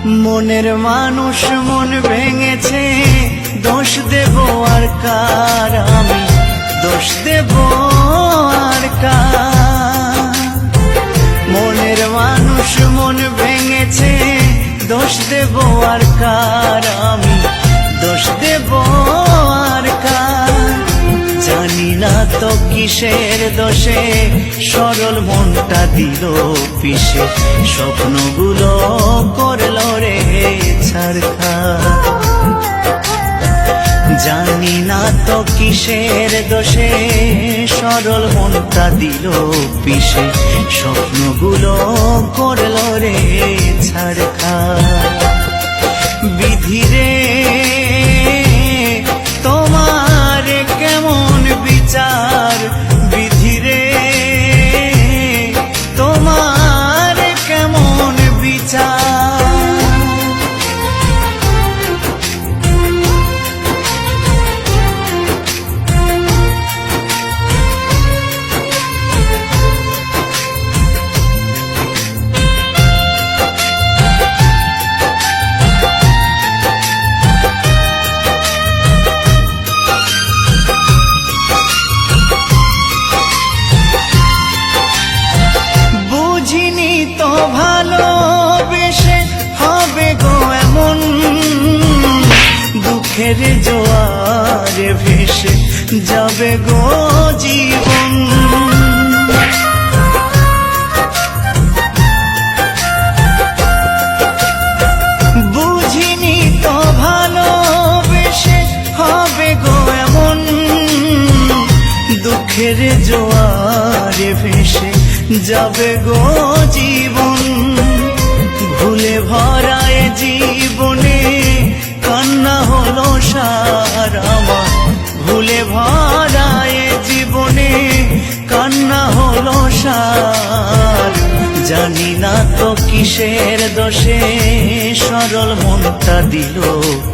মনের মানুষ মন ভেঙেছে, দোষ দেব আর কার, আমি দোষ দেব আর কার। মনের মানুষ মন ভেঙেছে, দোষ দেব আর কার, আমি দোষ দেব আর কার। জানি না তো কিসের দোষে সরল মনটা দিল পিষে, স্বপ্নগুলো করলো রে ছারখার। জানি না তো কিসের দোষে সরল মনটা দিল পিষে, স্বপ্নগুলো করলো রে ছারখার। বিধিরে তোমার কেমন বিচার, বিধিরে তোমার কেমন বিচার। ভালোবেসে হবে গো এমন, দুঃখের জোয়ারে ভেসে যাবে গো জীবন। বুঝিনি তো ভালোবেসে হবে গো এমন, দুঃখের জোয়ারে ভেসে যাবে গো জীবন। ভুলে ভরায় জীবনে কান্না হলো সার আমার, ভুলে ভরায় জীবনে কান্না হলো সার। জানি না তো কিসের দোষে সরল মনটা দিল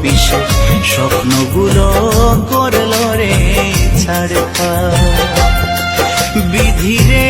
পিষে, স্বপ্নগুলো করলো রে ছারখার। বিধিরে